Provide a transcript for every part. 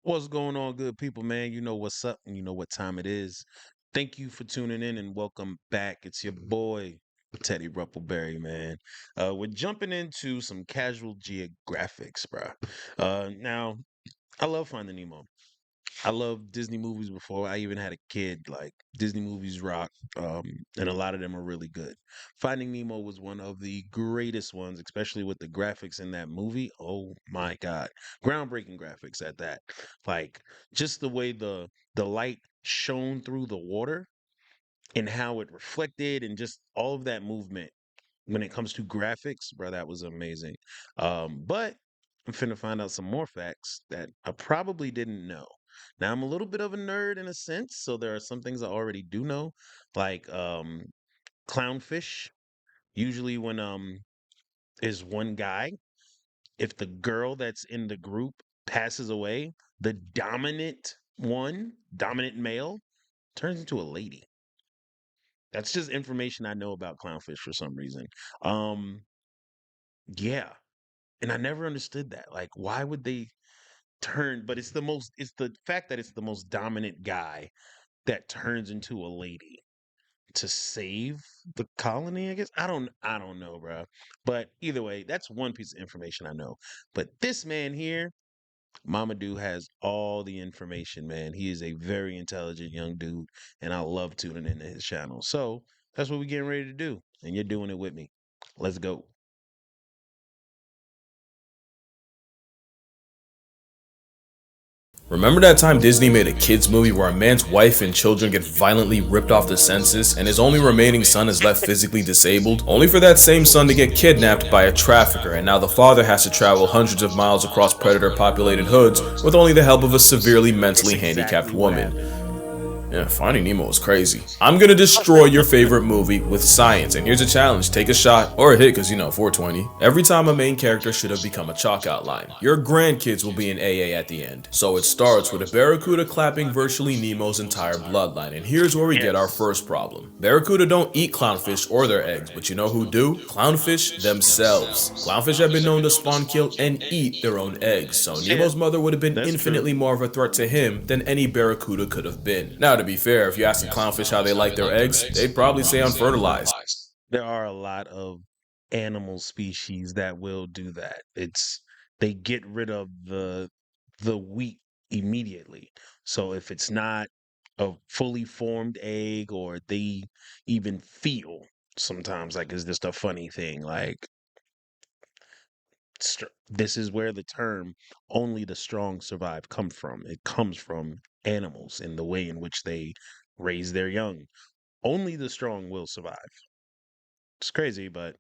What's going on, good people, man? You know what's up and you know what time it is. Thank you for tuning in and welcome back. It's your boy, Teddy Ruppleberry, man. We're jumping into some casual geographics, bro. Now, I love Finding Nemo. I love Disney movies before I even had a kid. Like Disney movies rock, and a lot of them are really good. Finding Nemo was one of the greatest ones, especially with the graphics in that movie. Oh my god, groundbreaking graphics at that. Like just the way the light shone through the water and how it reflected, and just all of that movement when it comes to graphics, bro, that was amazing. But I'm finna find out some more facts that I probably didn't know. Now I'm a little bit of a nerd in a sense, so there are some things I already do know, like clownfish. Usually when is one guy, if the girl that's in the group passes away, the dominant male, turns into a lady. That's just information I know about clownfish for some reason. Um, yeah, and I never understood that. Like, why would they turn? But it's the fact that it's the most dominant guy that turns into a lady to save the colony, I guess. I don't know, bro. But either way, that's one piece of information I know. But this man here, Mamadou, has all the information, man. He is a very intelligent young dude, and I love tuning into his channel. So that's what we're getting ready to do. And you're doing it with me. Let's go. Remember that time Disney made a kids movie where a man's wife and children get violently ripped off the census and his only remaining son is left physically disabled, only for that same son to get kidnapped by a trafficker, and now the father has to travel hundreds of miles across predator populated hoods with only the help of a severely mentally handicapped woman. Yeah, Finding Nemo is crazy. I'm gonna destroy your favorite movie with science, and here's a challenge. Take a shot, or a hit, cause 420. Every time a main character should have become a chalk outline. Your grandkids will be an AA at the end. So it starts with a barracuda clapping virtually Nemo's entire bloodline, and here's where we get our first problem. Barracuda don't eat clownfish or their eggs, but you know who do? Clownfish themselves. Clownfish have been known to spawn, kill, and eat their own eggs, so Nemo's mother would have been infinitely more of a threat to him than any barracuda could have been. Now, to be fair, if you ask the clownfish how they like their eggs, they'd probably say unfertilized. There are a lot of animal species that will do that. They get rid of the wheat immediately. So if it's not a fully formed egg, or they even feel sometimes like it's just a funny thing, like this is where the term "only the strong survive" come from. It comes from animals and the way in which they raise their young. Only the strong will survive. It's crazy, but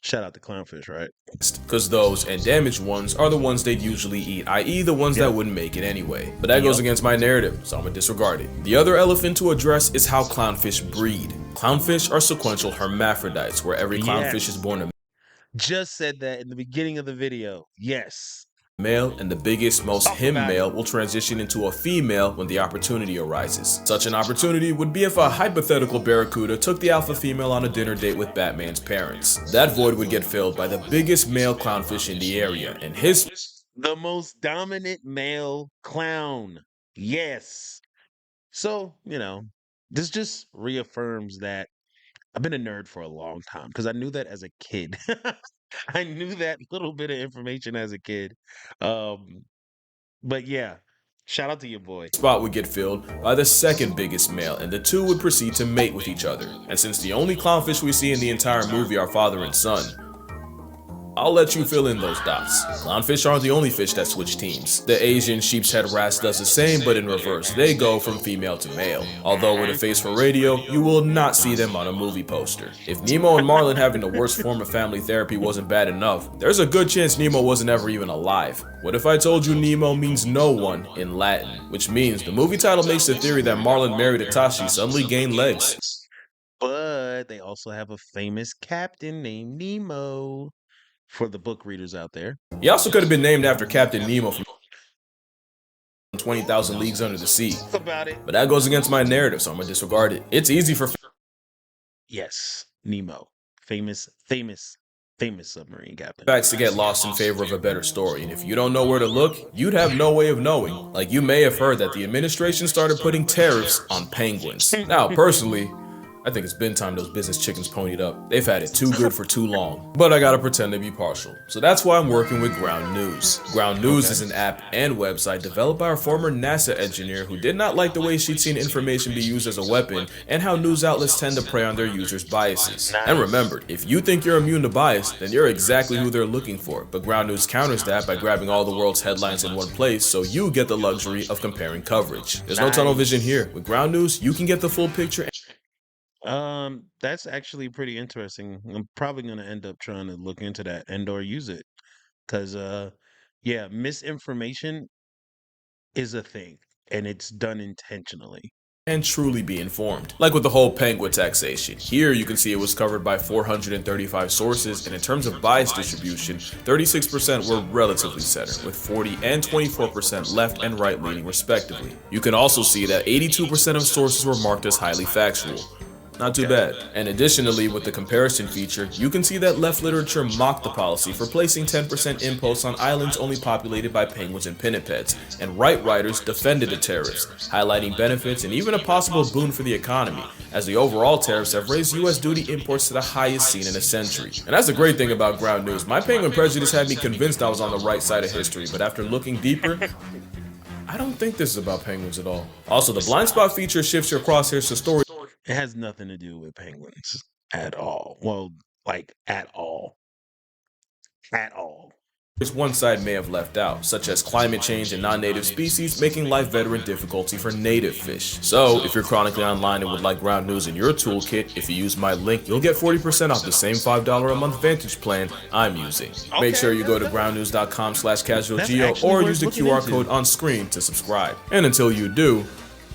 shout out to clownfish, right? Because those and damaged ones are the ones they'd usually eat, i.e. the ones that wouldn't make it anyway. But that goes against my narrative, so I'm gonna disregard it. The other elephant to address is how clownfish breed. Clownfish are sequential hermaphrodites, where every clownfish is born a Just said that in the beginning of the video. Yes. male, and the biggest, most him male will transition into a female when the opportunity arises. Such an opportunity would be if a hypothetical barracuda took the alpha female on a dinner date with Batman's parents. That void would get filled by the biggest male clownfish in the area, and the most dominant male clown. Yes. So, this just reaffirms that I've been a nerd for a long time, because I knew that as a kid. I knew that little bit of information as a kid. Um, but yeah, shout out to your boy. spot would get filled by the second biggest male, and the two would proceed to mate with each other. And since the only clownfish we see in the entire movie are father and son, I'll let you fill in those dots. Clownfish aren't the only fish that switch teams. The Asian sheep's head wrasse does the same, but in reverse. They go from female to male. Although with a face for radio, you will not see them on a movie poster. If Nemo and Marlin having the worst form of family therapy wasn't bad enough, there's a good chance Nemo wasn't ever even alive. What if I told you Nemo means no one in Latin? Which means the movie title makes the theory that Marlin married Itachi suddenly gain legs. But they also have a famous captain named Nemo. For the book readers out there. He also could have been named after Captain Nemo from 20,000 Leagues Under the Sea. About it. But that goes against my narrative, so I'm gonna disregard it. It's easy for... Yes, Nemo. Famous famous submarine captain. Facts to get lost in favor of a better story, and if you don't know where to look, you'd have no way of knowing. Like, you may have heard that the administration started putting tariffs on penguins. Now, personally, I think it's been time those business chickens ponied up. They've had it too good for too long. But I gotta pretend to be partial. So that's why I'm working with Ground News. Ground News is an app and website developed by a former NASA engineer who did not like the way she'd seen information be used as a weapon and how news outlets tend to prey on their users' biases. And remember, if you think you're immune to bias, then you're exactly who they're looking for. But Ground News counters that by grabbing all the world's headlines in one place so you get the luxury of comparing coverage. There's no tunnel vision here. With Ground News, you can get the full picture. That's actually pretty interesting. I'm probably gonna end up trying to look into that and or use it. Cause yeah, misinformation is a thing and it's done intentionally. And truly be informed. Like with the whole penguin taxation. Here you can see it was covered by 435 sources, and in terms of bias distribution, 36% were relatively center, with 40 and 24% left and right leaning respectively. You can also see that 82% of sources were marked as highly factual. Not too bad. And additionally, with the comparison feature, you can see that left literature mocked the policy for placing 10% imposts on islands only populated by penguins and pinnipeds, and right writers defended the tariffs, highlighting benefits and even a possible boon for the economy, as the overall tariffs have raised US duty imports to the highest seen in a century. And that's the great thing about Ground News. My penguin prejudice had me convinced I was on the right side of history, but after looking deeper, I don't think this is about penguins at all. Also, the blind spot feature shifts your crosshairs to stories. It has nothing to do with penguins at all. Well, like at all. At all. One side may have left out, such as climate change and non-native species making life better and difficulty for native fish. So, if you're chronically online and would like Ground News in your toolkit, if you use my link, you'll get 40% off the same $5 a month Vantage plan I'm using. Make sure you go to groundnews.com/casualgeo or use the QR code on screen to subscribe. And until you do,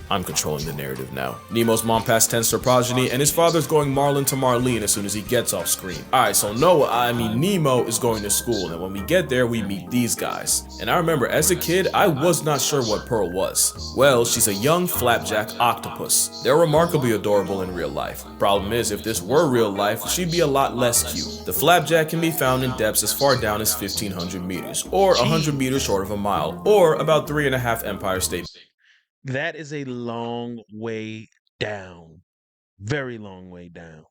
I'm controlling the narrative now. Nemo's mom passed tense to progeny, and his father's going Marlin to Marlene as soon as he gets off screen. Alright, so Nemo is going to school, and when we get there, we meet these guys. And I remember, as a kid, I was not sure what Pearl was. Well, she's a young flapjack octopus. They're remarkably adorable in real life. Problem is, if this were real life, she'd be a lot less cute. The flapjack can be found in depths as far down as 1,500 meters, or 100 meters short of a mile, or about 3.5 Empire State. That is a long way down. Very long way down.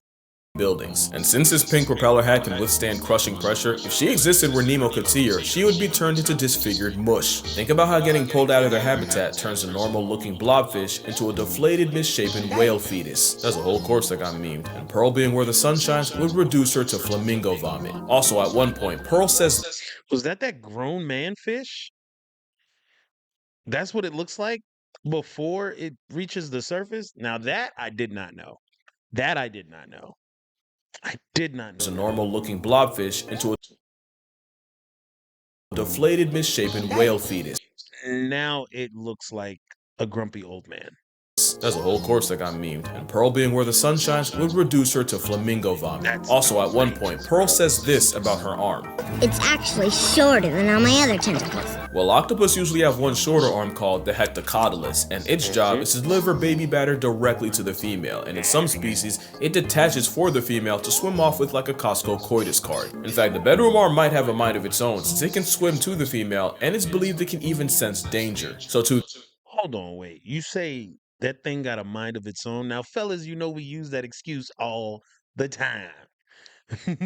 Buildings. And since this pink propeller hat can withstand crushing pressure, if she existed where Nemo could see her, she would be turned into disfigured mush. Think about how getting pulled out of their habitat turns a normal looking blobfish into a deflated, misshapen whale fetus. There's a whole course that got memed, and Pearl being where the sun shines would reduce her to flamingo vomit. Also, at one point, Pearl says, Was that grown man fish? That's what it looks like before it reaches the surface? Now that I did not know. That I did not know. I did not know. a normal looking blobfish into a deflated, misshapen whale fetus. Now it looks like a grumpy old man. There's a whole course that got memed, and Pearl being where the sun shines would reduce her to flamingo vomit. Also, at one point, Pearl says this about her arm. It's actually shorter than all my other tentacles. Well, octopus usually have one shorter arm called the hectocotylus, and its job is to deliver baby batter directly to the female, and in some species, it detaches for the female to swim off with like a Costco coitus card. In fact, the bedroom arm might have a mind of its own, since it can swim to the female, and it's believed it can even sense danger. So to... Hold on, wait. You say that thing got a mind of its own? Now, fellas, you know we use that excuse all the time.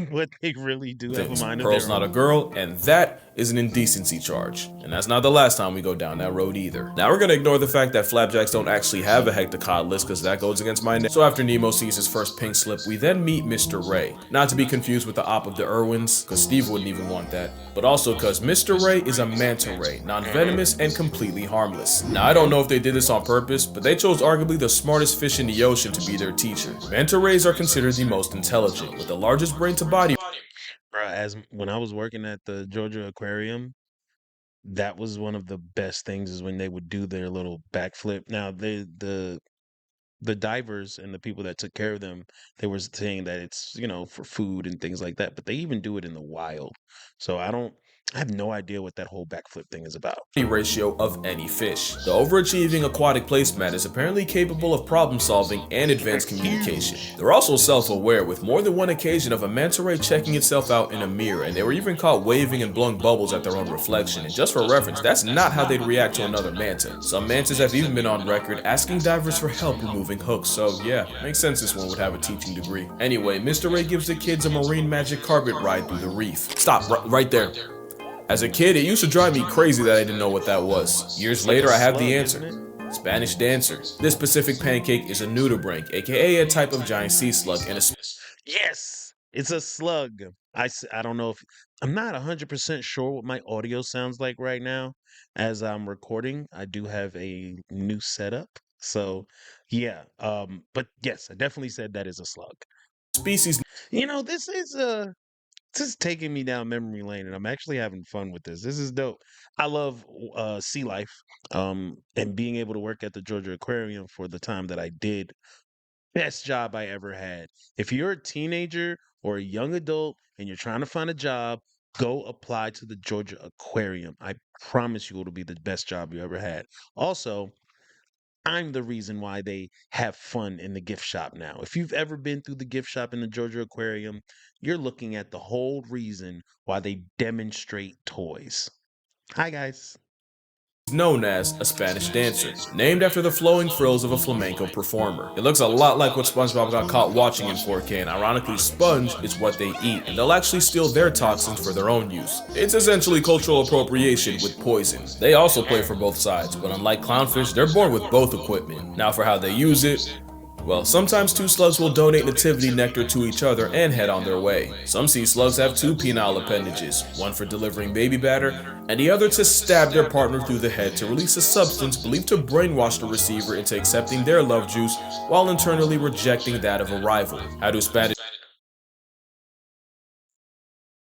But they really do have a mind of Pearl's their own. not a girl, and that is an indecency charge. And that's not the last time we go down that road either. Now we're gonna ignore the fact that flapjacks don't actually have a hectocotylus, because that goes against my name. So after Nemo sees his first pink slip, we then meet Mr. Ray. Not to be confused with the op of the Irwins, because Steve wouldn't even want that. But also because Mr. Ray is a manta ray, non-venomous and completely harmless. Now I don't know if they did this on purpose, but they chose arguably the smartest fish in the ocean to be their teacher. Manta rays are considered the most intelligent, with the largest brain to body. Bruh, as when I was working at the Georgia Aquarium, that was one of the best things is when they would do their little backflip. Now the divers and the people that took care of them, they were saying that it's, for food and things like that, but they even do it in the wild. So I have no idea what that whole backflip thing is about. Ratio of any fish. The overachieving aquatic placemat is apparently capable of problem solving and advanced communication. They're also self-aware, with more than one occasion of a manta ray checking itself out in a mirror, and they were even caught waving and blowing bubbles at their own reflection. And just for reference, that's not how they'd react to another manta. Some mantas have even been on record asking divers for help removing hooks, so yeah, makes sense this one would have a teaching degree. Anyway, Mr. Ray gives the kids a marine magic carpet ride through the reef. Stop, right there. As a kid, it used to drive me crazy that I didn't know what that was. Years later, I have the answer. Spanish dancer. This Pacific pancake is a nudibranch, aka a type of giant sea slug, and a Yes, it's a slug. I don't know if I'm not 100% sure what my audio sounds like right now as I'm recording. I do have a new setup. So, yeah, but yes, I definitely said that is a slug. species You know, this is taking me down memory lane and I'm actually having fun with this. This is dope. I love sea life and being able to work at the Georgia Aquarium for the time that I did. Best job I ever had. If you're a teenager or a young adult and you're trying to find a job, go apply to the Georgia Aquarium. I promise you it'll be the best job you ever had. Also, I'm the reason why they have fun in the gift shop now. If you've ever been through the gift shop in the Georgia Aquarium, you're looking at the whole reason why they demonstrate toys. Hi, guys. known as a Spanish dancer, named after the flowing frills of a flamenco performer. It looks a lot like what SpongeBob got caught watching in 4K, and ironically, sponge is what they eat, and they'll actually steal their toxins for their own use. It's essentially cultural appropriation with poison. They also play for both sides, but unlike clownfish, they're born with both equipment. Now for how they use it, well, sometimes two slugs will donate nativity nectar to each other and head on their way. Some sea slugs have two penile appendages, one for delivering baby batter, and the other to stab their partner through the head to release a substance believed to brainwash the receiver into accepting their love juice while internally rejecting that of a rival. How do Spanish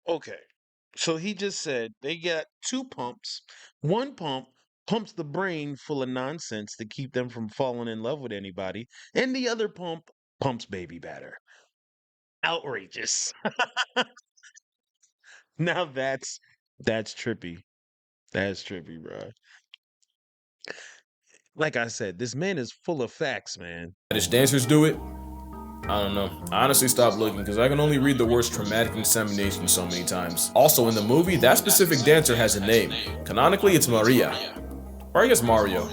Okay. So he just said they got two pumps. One pump pumps the brain full of nonsense to keep them from falling in love with anybody, and the other pump pumps baby batter. Outrageous. Now that's trippy. That's trippy, bro. Like I said, this man is full of facts, man. dancers do it? I don't know. I honestly stopped looking because I can only read the words traumatic insemination so many times. Also, in the movie, that specific dancer has a name. Canonically, it's Maria. Or I guess Mario.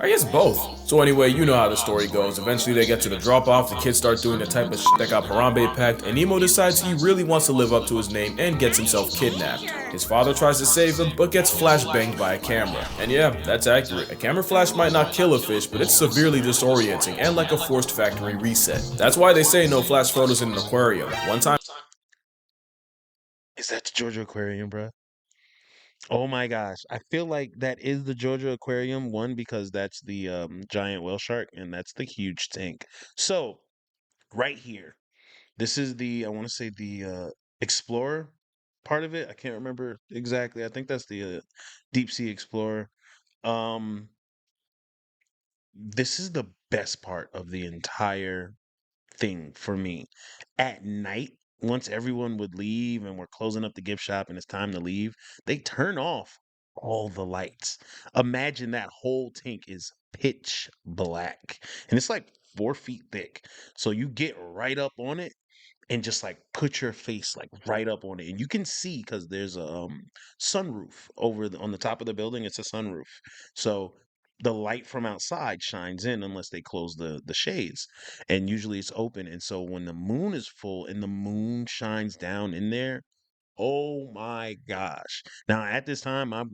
I guess both. So anyway, you know how the story goes. Eventually they get to the drop-off, the kids start doing the type of shit that got Harambe packed, and Nemo decides he really wants to live up to his name and gets himself kidnapped. His father tries to save him, but gets flashbanged by a camera. And yeah, that's accurate. A camera flash might not kill a fish, but it's severely disorienting and like a forced factory reset. That's why they say no flash photos in an aquarium. One time Is that the Georgia Aquarium, bro? Oh my gosh. I feel like that is the Georgia Aquarium, one, because that's the giant whale shark, and that's the huge tank. So, right here, this is the, I want to say the Explorer part of it. I can't remember exactly. I think that's the Deep Sea Explorer. Um, this is the best part of the entire thing for me. At night, once everyone would leave and we're closing up the gift shop and it's time to leave, they turn off all the lights. Imagine that whole tank is pitch black and it's like 4 feet thick. So you get right up on it and just like put your face like right up on it and you can see because there's a sunroof on the top of the building. It's a sunroof, so the light from outside shines in unless they close the shades, and usually it's open. And so when the moon is full and the moon shines down in there, oh my gosh. Now at this time, I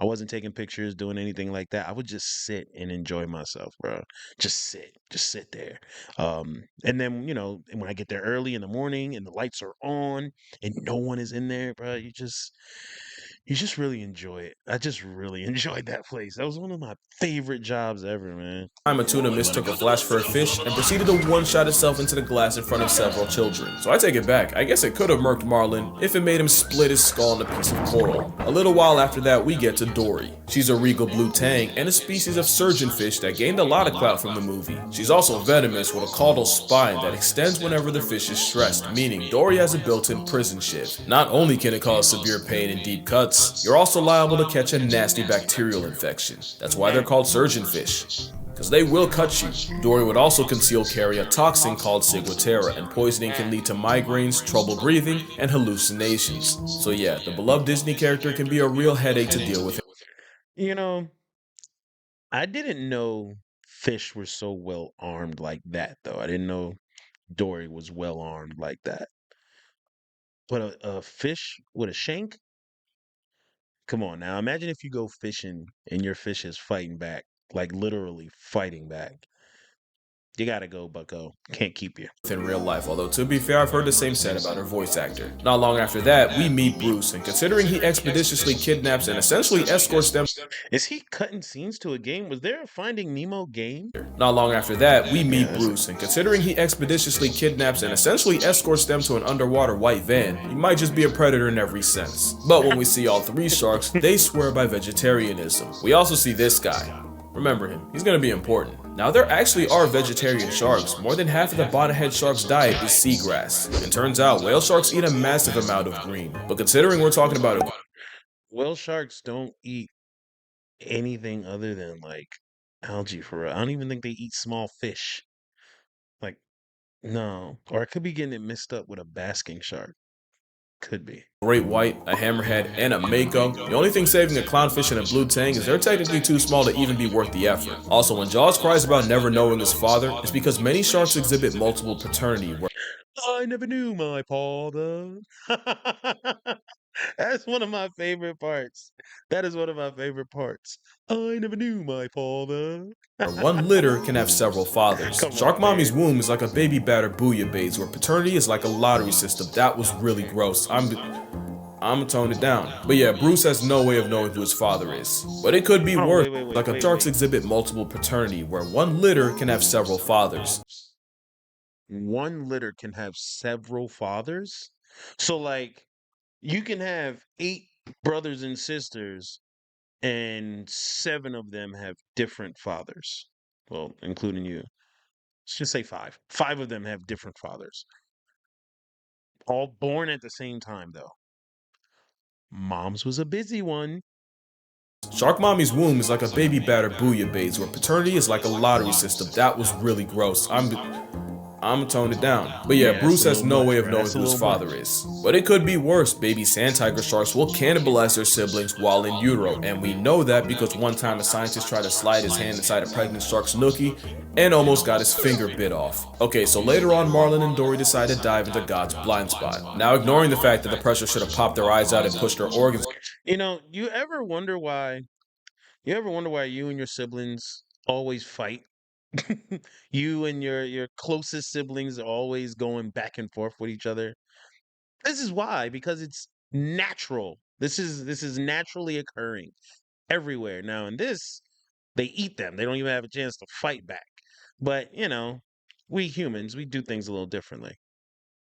wasn't taking pictures, doing anything like that. I would just sit and enjoy myself, bro. Just sit there. And then, when I get there early in the morning and the lights are on and no one is in there, bro, You just really enjoy it. I just really enjoyed that place. That was one of my favorite jobs ever, man. Time a tuna mistook a flash for a fish and proceeded to one-shot itself into the glass in front of several children. So I take it back, I guess it could have murked Marlin if it made him split his skull in a piece of coral. A little while after that, we get to Dory. She's a regal blue tang and a species of surgeonfish that gained a lot of clout from the movie. She's also venomous with a caudal spine that extends whenever the fish is stressed, meaning Dory has a built-in prison shiv. Not only can it cause severe pain and deep cuts, you're also liable to catch a nasty bacterial infection. That's why they're called surgeonfish, because they will cut you. Dory would also conceal carry a toxin called ciguatera, and poisoning can lead to migraines, trouble breathing, and hallucinations. So yeah, the beloved Disney character can be a real headache to deal with. You know, I didn't know fish were so well armed like that, though. I didn't know Dory was well armed like that. But a fish with a shank? Come on now. Imagine if you go fishing and your fish is fighting back, like literally fighting back. You gotta go, bucko. Can't keep you. In real life, although to be fair, I've heard the same said about her voice actor. Not long after that, we meet Bruce, and considering he expeditiously kidnaps and essentially escorts them. Is he cutting scenes to a game? Was there a Finding Nemo game? Not long after that, we meet Bruce, and considering he expeditiously kidnaps and essentially escorts them to an underwater white van, he might just be a predator in every sense. But when we see all three sharks, they swear by vegetarianism. We also see this guy. Remember him, he's gonna be important. Now there actually are vegetarian sharks. More than half of the bonnethead shark's diet is seagrass. And turns out whale sharks eat a massive amount of green. But considering we're talking about it, whale sharks don't eat anything other than like algae for real. I don't even think they eat small fish. Like, no. Or I could be getting it mixed up with a basking shark. Could be. Great white, a hammerhead, and a mako. The only thing saving a clownfish and a blue tang is they're technically too small to even be worth the effort. Also, when Jaws cries about never knowing his father, it's because many sharks exhibit multiple paternity. I never knew my father. That's one of my favorite parts. That is one of my favorite parts. I never knew my father. One litter can have several fathers. Come Shark on, mommy's man. womb is like a baby battered bouillabaisse, where paternity is like a lottery system. That was really gross. I'm gonna tone it down. But yeah, Bruce has no way of knowing who his father is. But it could be worse. Sharks exhibit multiple paternity, where one litter can have several fathers. One litter can have several fathers? So, like, you can have 8 brothers and sisters, and 7 of them have different fathers. Well, including you. Let's just say 5. 5 of them have different fathers. All born at the same time, though. Mom's was a busy one. Shark mommy's womb is like a baby battered bouillabaisse, where paternity is like a lottery system. That was really gross. I'm gonna tone it down. But yeah, Bruce has no way of knowing who his father is. But it could be worse. Baby sand tiger sharks will cannibalize their siblings while in utero, and we know that because one time a scientist tried to slide his hand inside a pregnant shark's nookie and almost got his finger bit off. Okay, so later on, Marlin and Dory decide to dive into God's blind spot. Now, ignoring the fact that the pressure should have popped their eyes out and pushed their organs. You know, you ever wonder why you and your siblings always fight? You and your closest siblings are always going back and forth with each other. This is why, because it's natural. This is naturally occurring everywhere. Now in this, they eat them. They don't even have a chance to fight back. But, you know, we humans, we do things a little differently.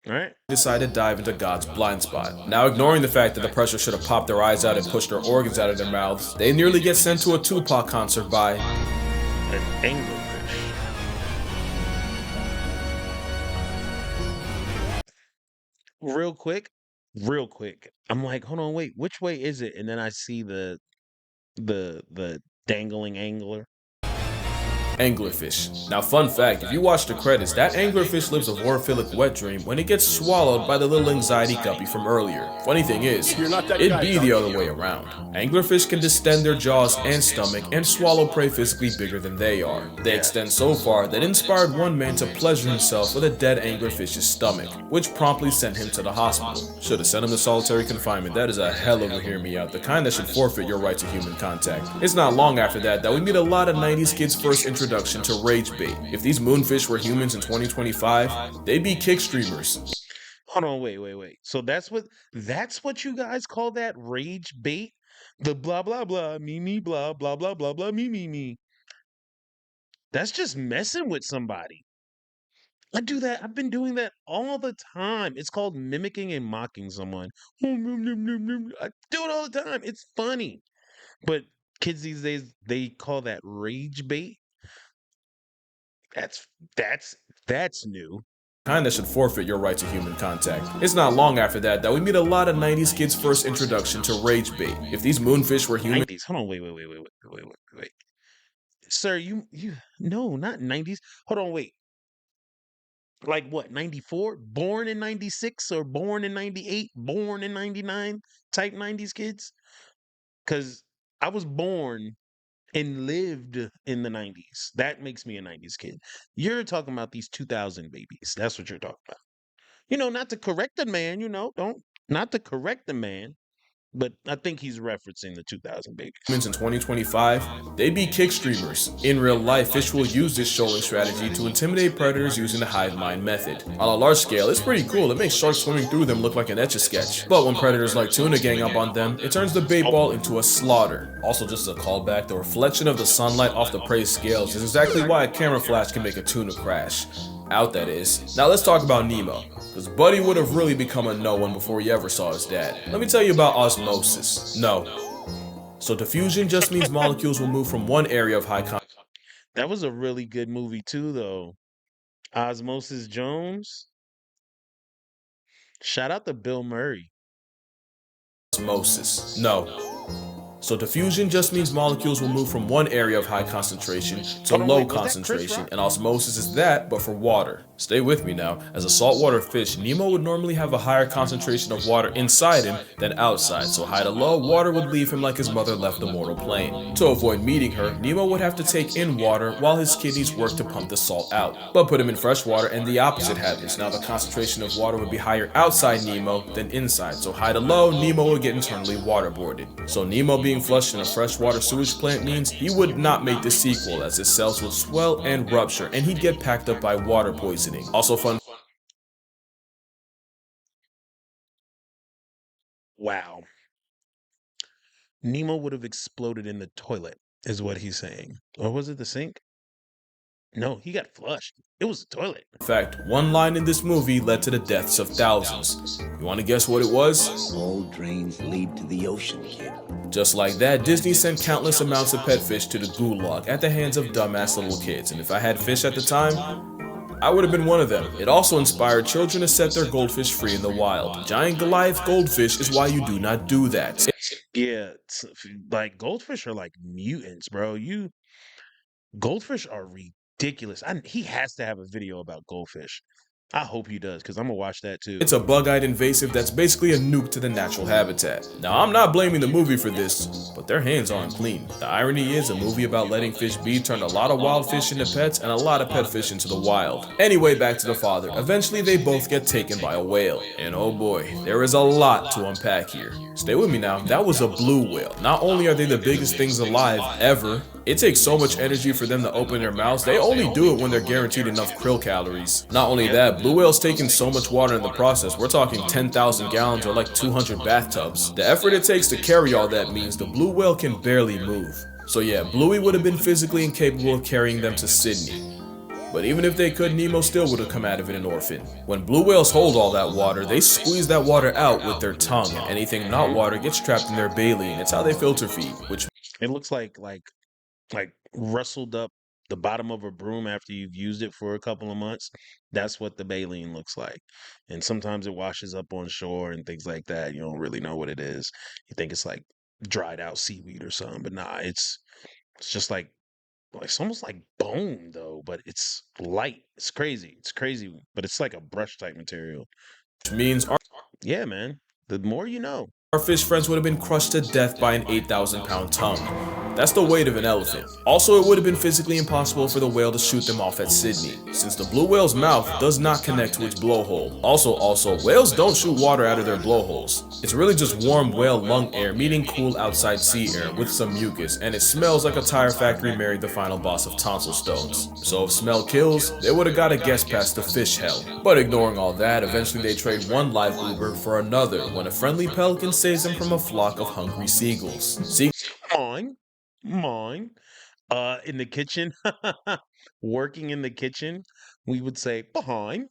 All right? Decide to dive into God's blind spot. Now, ignoring the fact that the pressure should have popped their eyes out and pushed their organs out of their mouths, they nearly get sent to a Tupac concert by An anglerfish. Real quick. I'm like, hold on, wait, which way is it? And then I see the dangling angler. anglerfish. Now, fun fact, if you watch the credits, that anglerfish lives a vorophilic wet dream when it gets swallowed by the little anxiety guppy from earlier. Funny thing is, it'd be the other way around. Anglerfish can distend their jaws and stomach and swallow prey physically bigger than they are. They extend so far that it inspired one man to pleasure himself with a dead anglerfish's stomach, which promptly sent him to the hospital. Should have sent him to solitary confinement. That is a hell of a hear me out, the kind that should forfeit your right to human contact. It's not long after that we meet a lot of 90s kids' first introduction to rage bait. If these moonfish were humans in 2025, they'd be kick streamers. Hold on, wait. So that's what you guys call that rage bait? The blah blah blah me blah blah blah blah blah me. That's just messing with somebody. I do that. I've been doing that all the time. It's called mimicking and mocking someone. I do it all the time. It's funny. But kids these days, they call that rage bait. That's that's that's new. Kinda should forfeit your right to human contact. It's not long after that we meet a lot of 90s kids' first introduction to rage bait. If these moonfish were human, 90s. Hold on, wait. Sir, you no, not 90s. Hold on, wait. Like what, 94? Born in 96 or born in 98, born in 99 type 90s kids? Cuz I was born and lived in the 90s. That makes me a 90s kid. You're talking about these 2000 babies. That's what you're talking about. Not to correct the man, don't not to correct the man, but I think he's referencing the 2000 babies. in 2025, they'd be kick streamers. In real life, fish will use this shoaling strategy to intimidate predators using the hive mind method. On a large scale, it's pretty cool. It makes sharks swimming through them look like an Etch-a-Sketch. But when predators like tuna gang up on them, it turns the bait ball into a slaughter. Also, just a callback, the reflection of the sunlight off the prey scales is exactly why a camera flash can make a tuna crash. Out, that is. Now let's talk about Nemo, because Buddy would have really become a no one before he ever saw his dad. Let me tell you about osmosis. No. So diffusion just means molecules will move from one area of high That was a really good movie too, though. Osmosis Jones. Shout out to Bill Murray. osmosis. No. So diffusion just means molecules will move from one area of high concentration to Hold on, low wait, was that Chris concentration, Rock? and osmosis is that, but for water. Stay with me now. As a saltwater fish, Nemo would normally have a higher concentration of water inside him than outside, so high to low, water would leave him like his mother left the mortal plane. To avoid meeting her, Nemo would have to take in water while his kidneys worked to pump the salt out. But put him in fresh water and the opposite happens. Now the concentration of water would be higher outside Nemo than inside, so high to low, Nemo would get internally waterboarded. So Nemo being flushed in a freshwater sewage plant means he would not make the sequel, as his cells would swell and rupture, and he'd get packed up by water poisoning. Also fun. Wow. Nemo would have exploded in the toilet, is what he's saying. Or was it the sink? No, he got flushed. It was the toilet. In fact, one line in this movie led to the deaths of thousands. You want to guess what it was? All drains lead to the ocean, kid. Just like that, Disney sent countless amounts of pet fish to the gulag at the hands of dumbass little kids, and if I had fish at the time, I would have been one of them. It also inspired children to set their goldfish free in the wild. Giant Goliath goldfish is why you do not do that. Yeah, like goldfish are like mutants, bro. Goldfish are ridiculous. He has to have a video about goldfish. I hope he does, because I'm gonna watch that too. It's a bug-eyed invasive that's basically a nuke to the natural habitat. Now, I'm not blaming the movie for this, but their hands aren't clean. The irony is, a movie about letting fish be turned a lot of wild fish into pets and a lot of pet fish into the wild. Anyway, back to the father. Eventually, they both get taken by a whale. And oh boy, there is a lot to unpack here. Stay with me now, that was a blue whale. Not only are they the biggest things alive ever, it takes so much energy for them to open their mouths, they only do it when they're guaranteed enough krill calories. Not only that, blue whales taking so much water in the process, we're talking 10,000 gallons or like 200 bathtubs. The effort it takes to carry all that means the blue whale can barely move. So yeah, Bluey would have been physically incapable of carrying them to Sydney. But even if they could, Nemo still would have come out of it an orphan. When blue whales hold all that water, they squeeze that water out with their tongue, and anything not water gets trapped in their baleen. It's how they filter feed, which It looks like rustled up the bottom of a broom after you've used it for a couple of months. That's what the baleen looks like. And sometimes it washes up on shore and things like that. You don't really know what it is. You think it's like dried out seaweed or something, but nah, it's just like it's almost like bone though, but it's light. It's crazy. It's crazy, but it's like a brush type material. means Yeah, man. The more you know. our fish friends would have been crushed to death by an 8,000-pound tongue. That's the weight of an elephant. Also, it would have been physically impossible for the whale to shoot them off at Sydney, since the blue whale's mouth does not connect to its blowhole. Also, whales don't shoot water out of their blowholes. It's really just warm whale lung air meeting cool outside sea air with some mucus, and it smells like a tire factory married the final boss of tonsil stones. So if smell kills, they would have got a guess past the fish hell. But ignoring all that, eventually they trade one live Uber for another when a friendly pelican saves them from a flock of hungry seagulls. Mine. In the kitchen, working in the kitchen, we would say behind.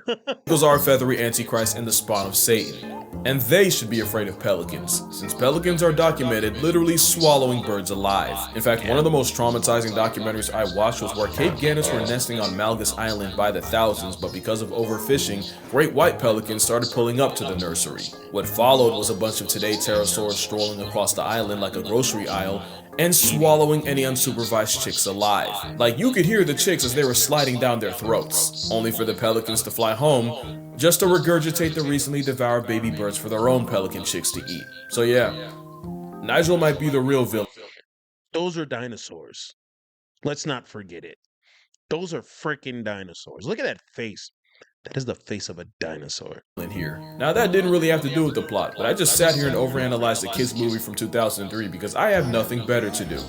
Seagulls are a feathery antichrist and the spawn of Satan, and they should be afraid of pelicans, since pelicans are documented literally swallowing birds alive. In fact, one of the most traumatizing documentaries I watched was where Cape gannets were nesting on Malgus Island by the thousands, but because of overfishing, great white pelicans started pulling up to the nursery. What followed was a bunch of today pterosaurs strolling across the island like a grocery aisle, and swallowing any unsupervised chicks alive. Like, you could hear the chicks as they were sliding down their throats, only for the pelicans to fly home, just to regurgitate the recently devoured baby birds for their own pelican chicks to eat. So yeah, Nigel might be the real villain. Those are dinosaurs. Let's not forget it. Those are freaking dinosaurs. Look at that face. That is the face of a dinosaur. In here. Now that didn't really have to do with the plot, but I just sat here and overanalyzed the kids movie from 2003 because I have nothing better to do.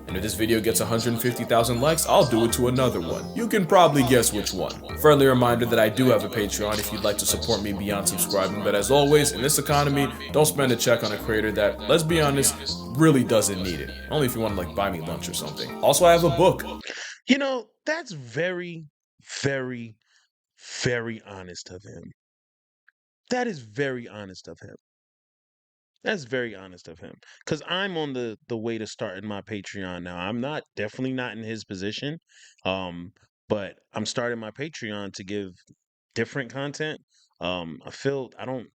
And if this video gets 150,000 likes, I'll do it to another one. You can probably guess which one. Friendly reminder that I do have a Patreon if you'd like to support me beyond subscribing, but as always, in this economy, don't spend a check on a creator that, let's be honest, really doesn't need it. Only if you want to like buy me lunch or something. Also, I have a book. You know, that's very, very, very honest of him. That is very honest of him. That's very honest of him. Because I'm on the way to starting my Patreon now. I'm not definitely not in his position. But I'm starting my Patreon to give different content. I feel I don't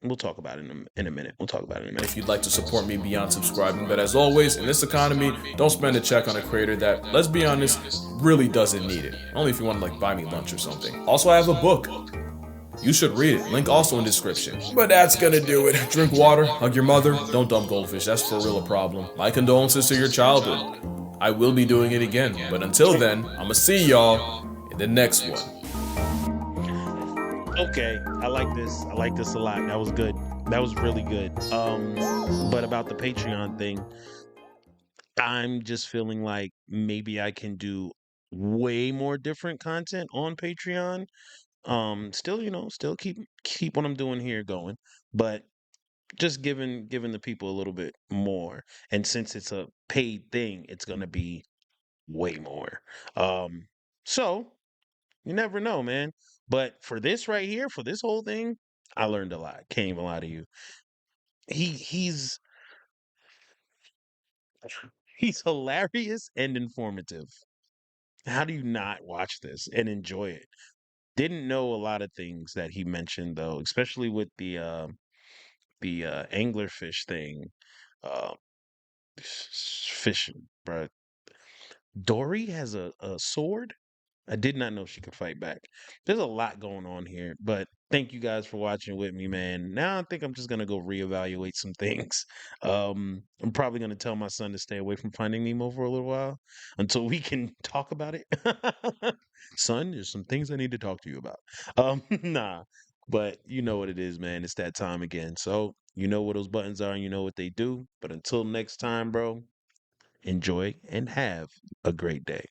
we'll talk about it in a minute. We'll talk about it in a minute. If you'd like to support me beyond subscribing, but as always, in this economy, don't spend a check on a creator that, let's be honest, really doesn't need it. Only if you want to like buy me lunch or something. Also, I have a book. You should read it. Link also in description. But that's gonna do it. Drink water, hug your mother, don't dump goldfish, that's for real a problem. My condolences to your childhood. I will be doing it again, but until then, I'ma see y'all in the next one. Okay, I like this. I like this a lot. That was good. That was really good. But about the Patreon thing, I'm just feeling like maybe I can do way more different content on Patreon. Still, still keep what I'm doing here going, but just giving the people a little bit more. And since it's a paid thing, it's gonna be way more. So you never know, man. But for this right here, for this whole thing, I learned a lot. Can't even lie to you. He's he's hilarious and informative. How do you not watch this and enjoy it? Didn't know a lot of things that he mentioned though, especially with the anglerfish thing. Uh, fish, bro. Dory has a sword. I did not know she could fight back. There's a lot going on here, but thank you guys for watching with me, man. Now I think I'm just gonna go reevaluate some things. I'm probably gonna tell my son to stay away from Finding Nemo for a little while until we can talk about it. Son, there's some things I need to talk to you about. Nah, but you know what it is, man. It's that time again. So you know what those buttons are, and you know what they do. But until next time, bro, enjoy and have a great day.